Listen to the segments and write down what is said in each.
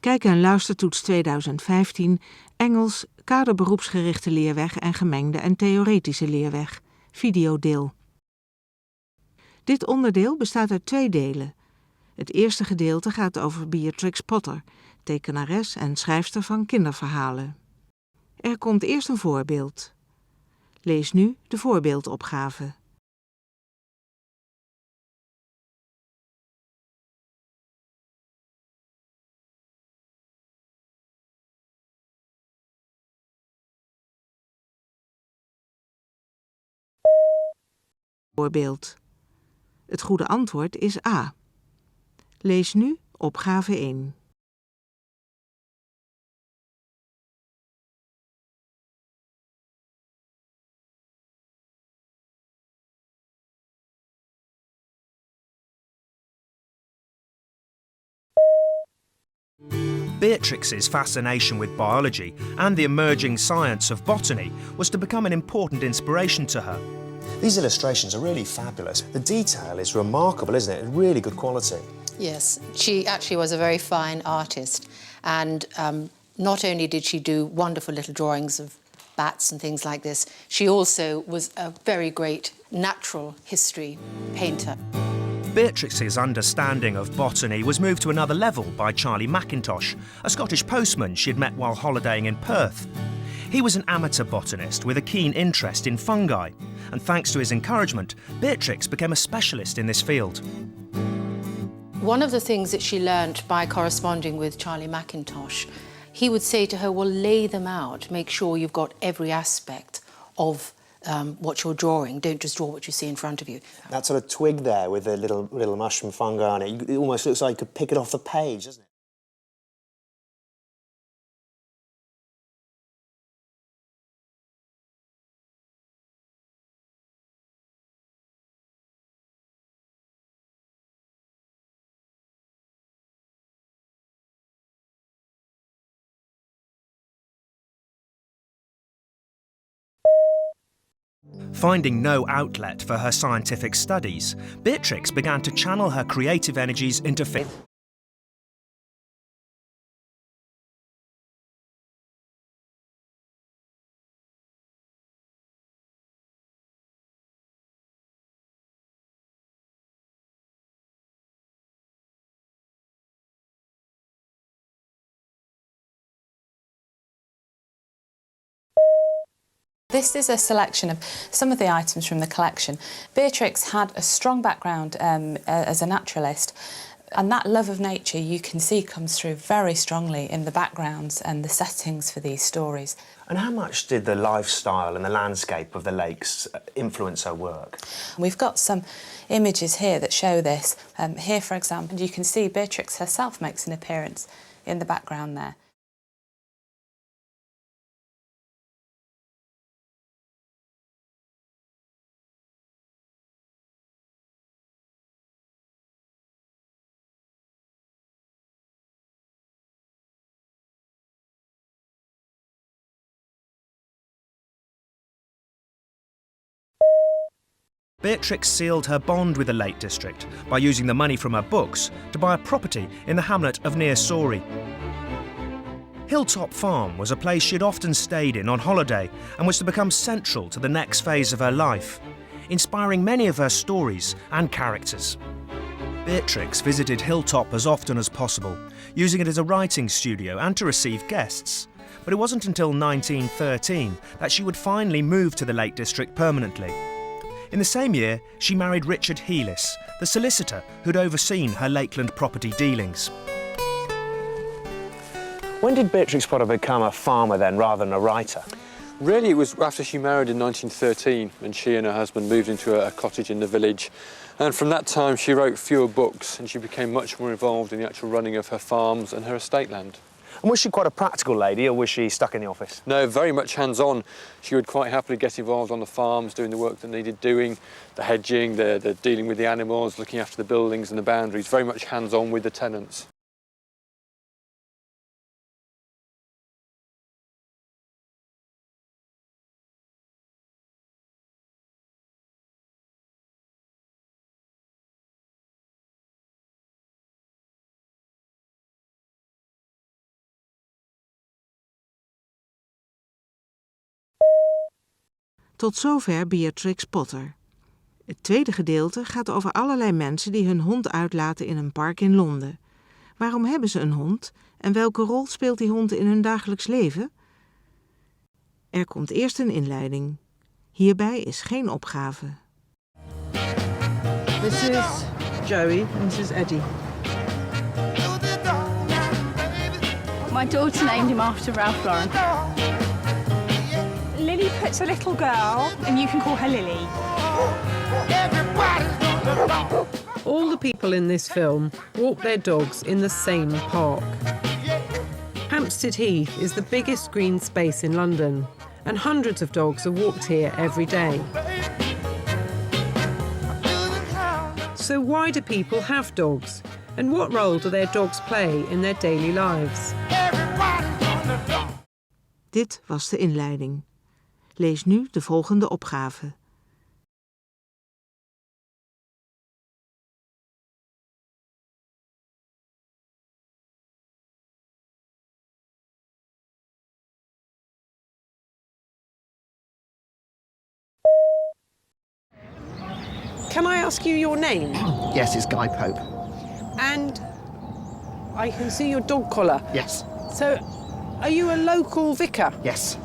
Kijk en luistertoets 2015, Engels, kaderberoepsgerichte leerweg en gemengde en theoretische leerweg, Videodeel. Dit onderdeel bestaat uit 2 delen. Het eerste gedeelte gaat over Beatrix Potter, tekenares en schrijfster van kinderverhalen. Er komt eerst een voorbeeld. Lees nu de voorbeeldopgave. Voorbeeld. Het goede antwoord is A. Lees nu opgave 1. Beatrix's fascination with biology and the emerging science of botany was to become an important inspiration to her. These illustrations are really fabulous. The detail is remarkable, isn't it? Really good quality. Yes, she actually was a very fine artist, and not only did she do wonderful little drawings of bats and things like this, she also was a very great natural history painter. Beatrix's understanding of botany was moved to another level by Charlie Mackintosh, a Scottish postman she'd met while holidaying in Perth. He was an amateur botanist with a keen interest in fungi, and thanks to his encouragement, Beatrix became a specialist in this field. One of the things that she learnt by corresponding with Charlie Mackintosh, he would say to her, well, lay them out, make sure you've got every aspect of what you're drawing. Don't just draw what you see in front of you. That sort of twig there with the little mushroom fungi on it, it almost looks like you could pick it off the page, doesn't it? Finding no outlet for her scientific studies, Beatrix began to channel her creative energies into fiction. This is a selection of some of the items from the collection. Beatrix had a strong background as a naturalist, and that love of nature you can see comes through very strongly in the backgrounds and the settings for these stories. And how much did the lifestyle and the landscape of the lakes influence her work? We've got some images here that show this. Here, for example, you can see Beatrix herself makes an appearance in the background there. Beatrix sealed her bond with the Lake District by using the money from her books to buy a property in the hamlet of Near Sorey. Hilltop Farm was a place she'd often stayed in on holiday and was to become central to the next phase of her life, inspiring many of her stories and characters. Beatrix visited Hilltop as often as possible, using it as a writing studio and to receive guests. But it wasn't until 1913 that she would finally move to the Lake District permanently. In the same year, she married Richard Heelis, the solicitor who'd overseen her Lakeland property dealings. When did Beatrix Potter become a farmer then, rather than a writer? Really, it was after she married in 1913, and she and her husband moved into a cottage in the village. And from that time, she wrote fewer books, and she became much more involved in the actual running of her farms and her estate land. And was she quite a practical lady, or was she stuck in the office? No, very much hands-on. She would quite happily get involved on the farms, doing the work that needed doing, the hedging, the dealing with the animals, looking after the buildings and the boundaries, very much hands-on with the tenants. Tot zover Beatrix Potter. Het tweede gedeelte gaat over allerlei mensen die hun hond uitlaten in een park in Londen. Waarom hebben ze een hond en welke rol speelt die hond in hun dagelijks leven? Er komt eerst een inleiding. Hierbij is geen opgave. This is Joey and this is Eddie. My daughter named him after Ralph Lauren. Lily puts a little girl, and you can call her Lily. All the people in this film walk their dogs in the same park. Hampstead Heath is the biggest green space in London, and hundreds of dogs are walked here every day. So why do people have dogs? And what role do their dogs play in their daily lives? Dit was de inleiding. Lees nu de volgende opgave. Can I ask you your name? Yes, it's Guy Pope. And I can see your dog collar. Yes. So, are you a local vicar? Yes.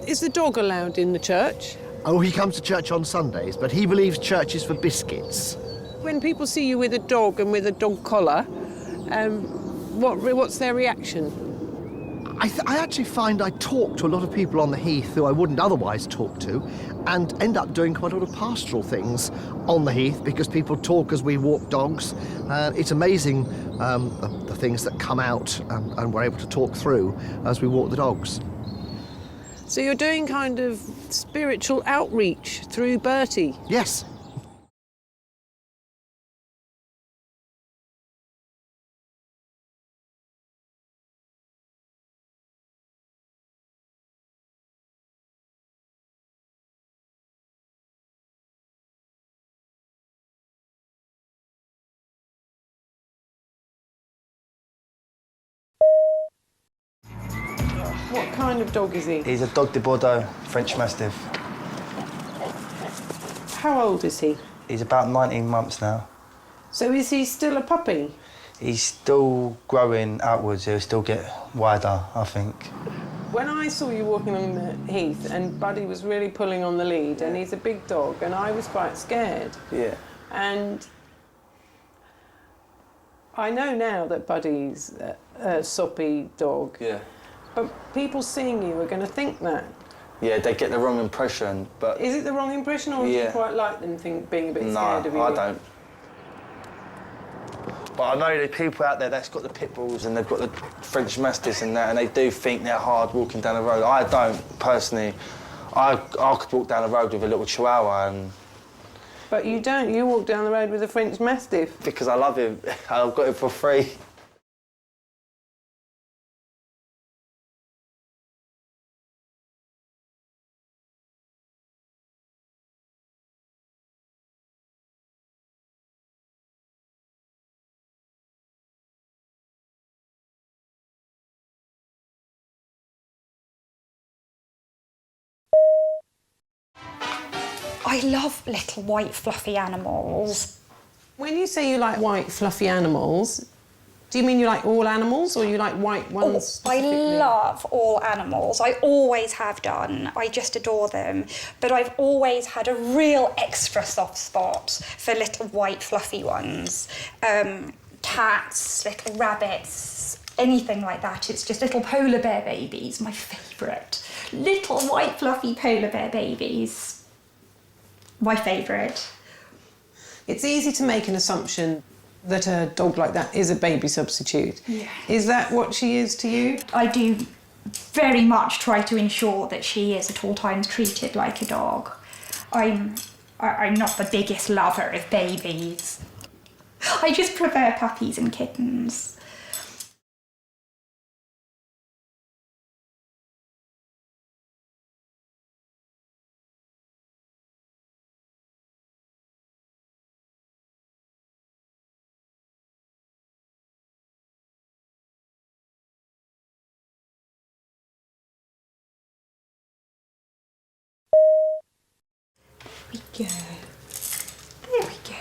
Is the dog allowed in the church? Oh, he comes to church on Sundays, but he believes church is for biscuits. When people see you with a dog and with a dog collar, what's their reaction? I actually find I talk to a lot of people on the Heath who I wouldn't otherwise talk to, and end up doing quite a lot of pastoral things on the Heath because people talk as we walk dogs. It's amazing the things that come out and we're able to talk through as we walk the dogs. So you're doing kind of spiritual outreach through Bertie? Yes. What kind of dog is he? He's a Dog de Bordeaux, French Mastiff. How old is he? He's about 19 months now. So is he still a puppy? He's still growing outwards, he'll still get wider, I think. When I saw you walking on the Heath and Buddy was really pulling on the lead, and he's a big dog, and I was quite scared. Yeah. And I know now that Buddy's a soppy dog. Yeah. But people seeing you are going to think that. Yeah, they get the wrong impression, but... Is it the wrong impression, or do you quite like them being a bit scared of you? No, I don't. But I know there's people out there that's got the pit bulls and they've got the French Mastiffs and that, and they do think they're hard walking down the road. I don't, personally. I could walk down the road with a little Chihuahua and... But you don't. You walk down the road with a French Mastiff. Because I love him. I've got him for free. I love little white fluffy animals. When you say you like white fluffy animals, do you mean you like all animals, or you like white ones? I love all animals. I always have done. I just adore them. But I've always had a real extra soft spot for little white fluffy ones. Cats, little rabbits, anything like that. It's just little polar bear babies, my favourite. Little white fluffy polar bear babies. My favourite. It's easy to make an assumption that a dog like that is a baby substitute. Yeah. Is that what she is to you? I do very much try to ensure that she is at all times treated like a dog. I'm not the biggest lover of babies. I just prefer puppies and kittens. we go. There we go.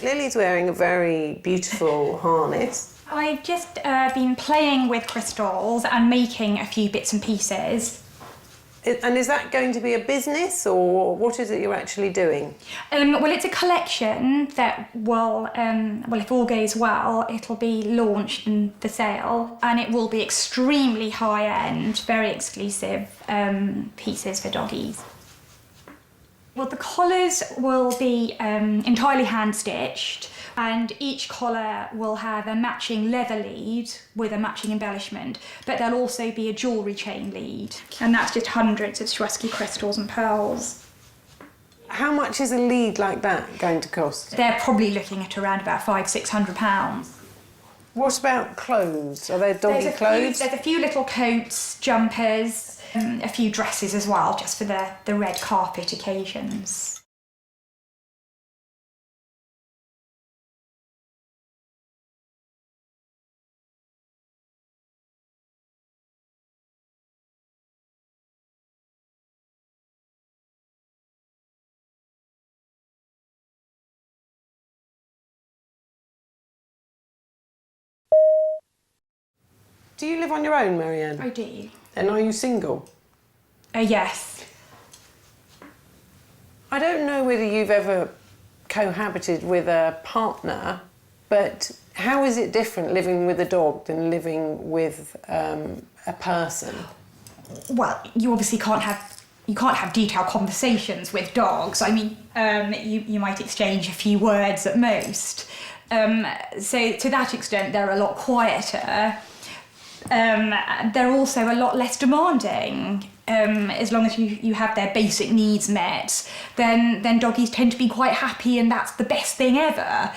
Lily's wearing a very beautiful harness. I've just been playing with crystals and making a few bits and pieces. And is that going to be a business, or what is it you're actually doing? Well, it's a collection that will, if all goes well, it'll be launched and for sale, and it will be extremely high-end, very exclusive pieces for doggies. Well, the collars will be entirely hand-stitched, and each collar will have a matching leather lead with a matching embellishment, but there'll also be a jewellery chain lead, and that's just hundreds of Swarovski crystals and pearls. How much is a lead like that going to cost? They're probably looking at around about £500–600. What about clothes? Are there doggy clothes? There's a few little coats, jumpers, a few dresses as well, just for the red carpet occasions. Do you live on your own, Marianne? I do. And are you single? Yes. I don't know whether you've ever cohabited with a partner, but how is it different living with a dog than living with a person? Well, you obviously can't have detailed conversations with dogs. I mean, you might exchange a few words at most. So to that extent, they're a lot quieter. They're also a lot less demanding. As long as you have their basic needs met, then doggies tend to be quite happy, and that's the best thing ever.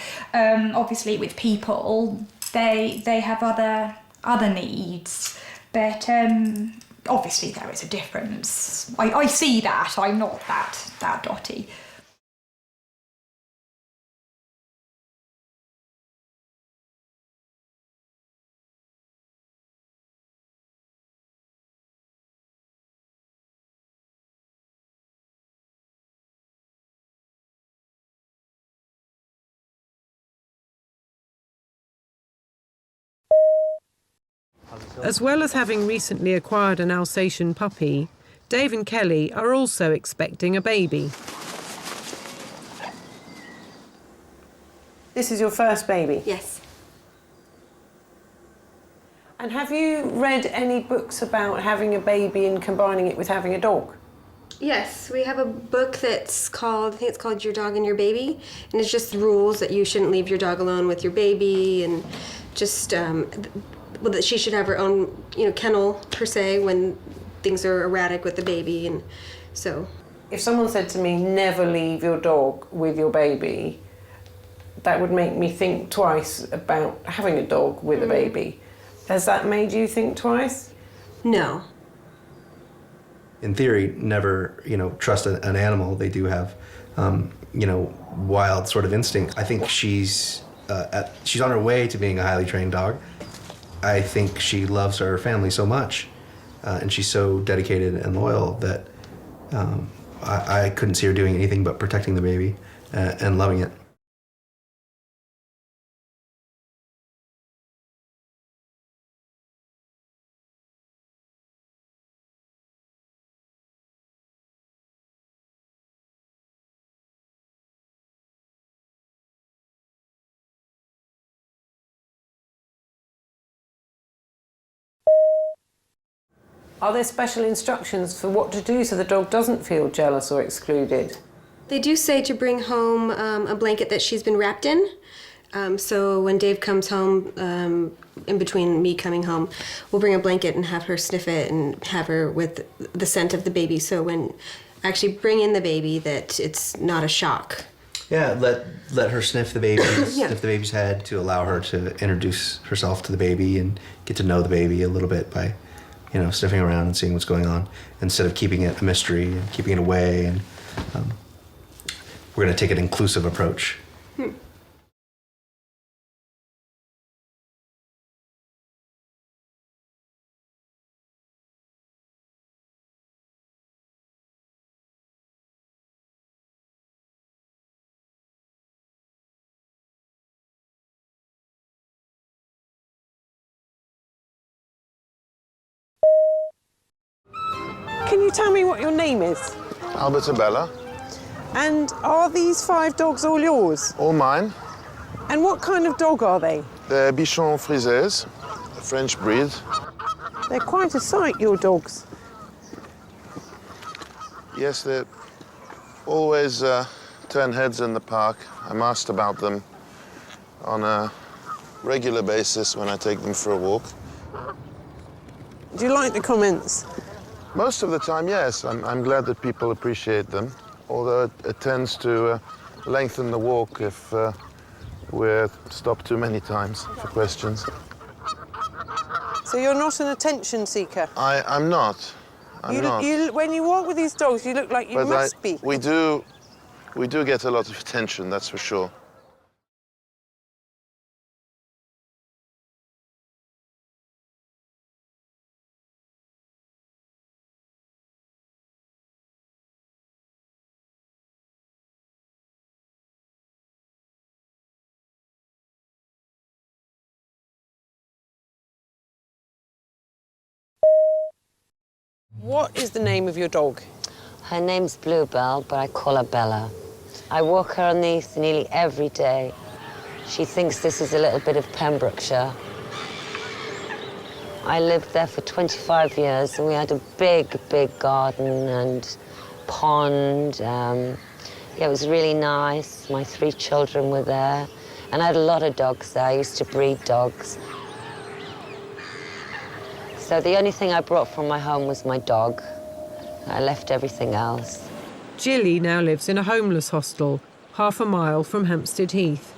Obviously, with people, they have other needs, but obviously there is a difference. I see that. I'm not that dotty. As well as having recently acquired an Alsatian puppy, Dave and Kelly are also expecting a baby. This is your first baby? Yes. And have you read any books about having a baby and combining it with having a dog? Yes, we have a book that's called, I think it's called Your Dog and Your Baby, and it's just rules that you shouldn't leave your dog alone with your baby, and just well, that she should have her own, kennel per se when things are erratic with the baby, and so. If someone said to me, never leave your dog with your baby, that would make me think twice about having a dog with a baby. Has that made you think twice? No. In theory, never, trust an animal. They do have, wild sort of instinct. I think she's on her way to being a highly trained dog. I think she loves her family so much, and she's so dedicated and loyal that I couldn't see her doing anything but protecting the baby and loving it. Are there special instructions for what to do so the dog doesn't feel jealous or excluded? They do say to bring home a blanket that she's been wrapped in. So when Dave comes home, in between me coming home, we'll bring a blanket and have her sniff it and have her with the scent of the baby. So when I actually bring in the baby, that it's not a shock. Yeah, let her sniff the baby, sniff the baby's head to allow her to introduce herself to the baby and get to know the baby a little bit by, sniffing around and seeing what's going on, instead of keeping it a mystery and keeping it away. And we're going to take an inclusive approach. Can you tell me what your name is? Albertabella. And are these 5 dogs all yours? All mine. And what kind of dog are they? They're Bichon Frisés, a French breed. They're quite a sight, your dogs. Yes, they always turn heads in the park. I'm asked about them on a regular basis when I take them for a walk. Do you like the comments? Most of the time, yes. I'm glad that people appreciate them, although it tends to lengthen the walk if we're stopped too many times for questions. So you're not an attention seeker? I'm not. I'm not. When you walk with these dogs, you look like you must be. We do get a lot of attention, that's for sure. What is the name of your dog? Her name's Bluebell, but I call her Bella. I walk her on the heath nearly every day. She thinks this is a little bit of Pembrokeshire. I lived there for 25 years, and we had a big, big garden and pond. Yeah, it was really nice. My 3 children were there, and I had a lot of dogs there. I used to breed dogs. So the only thing I brought from my home was my dog. I left everything else. Jilly now lives in a homeless hostel, half a mile from Hampstead Heath.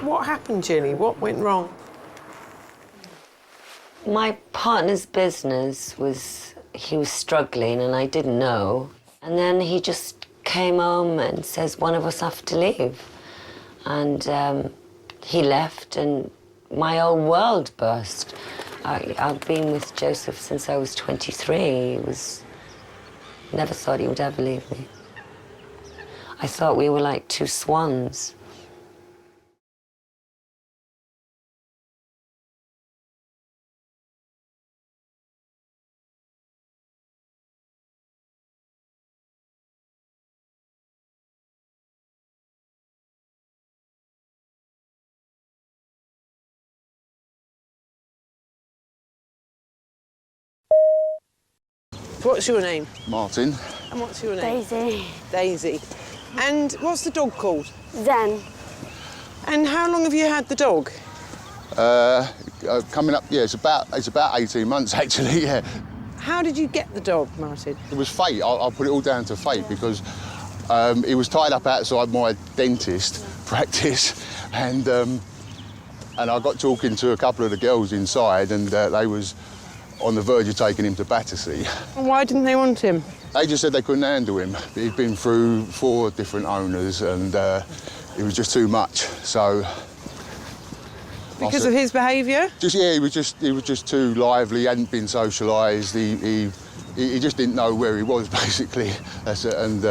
What happened, Jilly? What went wrong? My partner's business he was struggling, and I didn't know. And then he just came home and says one of us have to leave. And he left, and my whole world burst. I've been with Joseph since I was 23. Never thought he would ever leave me. I thought we were like 2 swans. What's your name? Martin. And what's your name? Daisy. Daisy. And what's the dog called? Zen. And how long have you had the dog? Coming up, yeah, it's about 18 months actually, yeah. How did you get the dog, Martin? It was fate. I'll put it all down to fate because he was tied up outside my dentist practice, and I got talking to a couple of the girls inside, and they was on the verge of taking him to Battersea. Why didn't they want him? They just said they couldn't handle him. He'd been through 4 different owners, and it was just too much. So because of his behaviour? Yeah, he was just too lively. He hadn't been socialised. He just didn't know where he was basically. That's it. And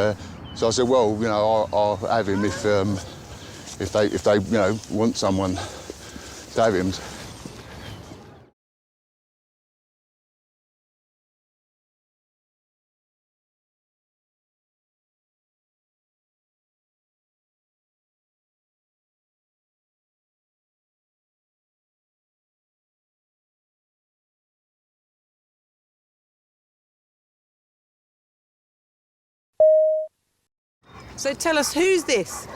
so I said, well, you know, I'll have him if they you know want someone to have him. So tell us, who's this?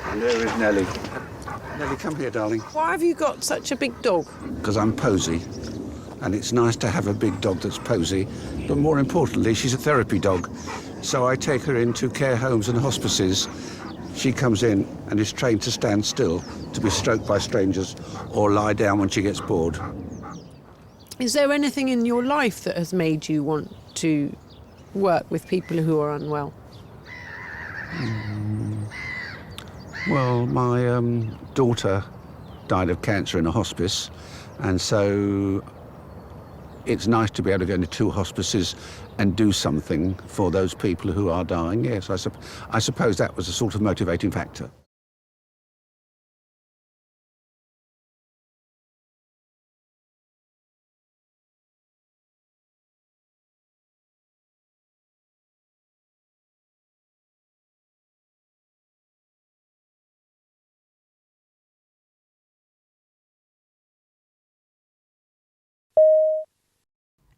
And there is Nellie. Nellie, come here, darling. Why have you got such a big dog? Because I'm posy. And it's nice to have a big dog that's posy. But more importantly, she's a therapy dog. So I take her into care homes and hospices. She comes in and is trained to stand still, to be stroked by strangers, or lie down when she gets bored. Is there anything in your life that has made you want to work with people who are unwell? Well, my daughter died of cancer in a hospice, and so it's nice to be able to go into 2 hospices and do something for those people who are dying. Yes, I suppose that was a sort of motivating factor.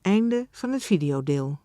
Einde van het videodeel.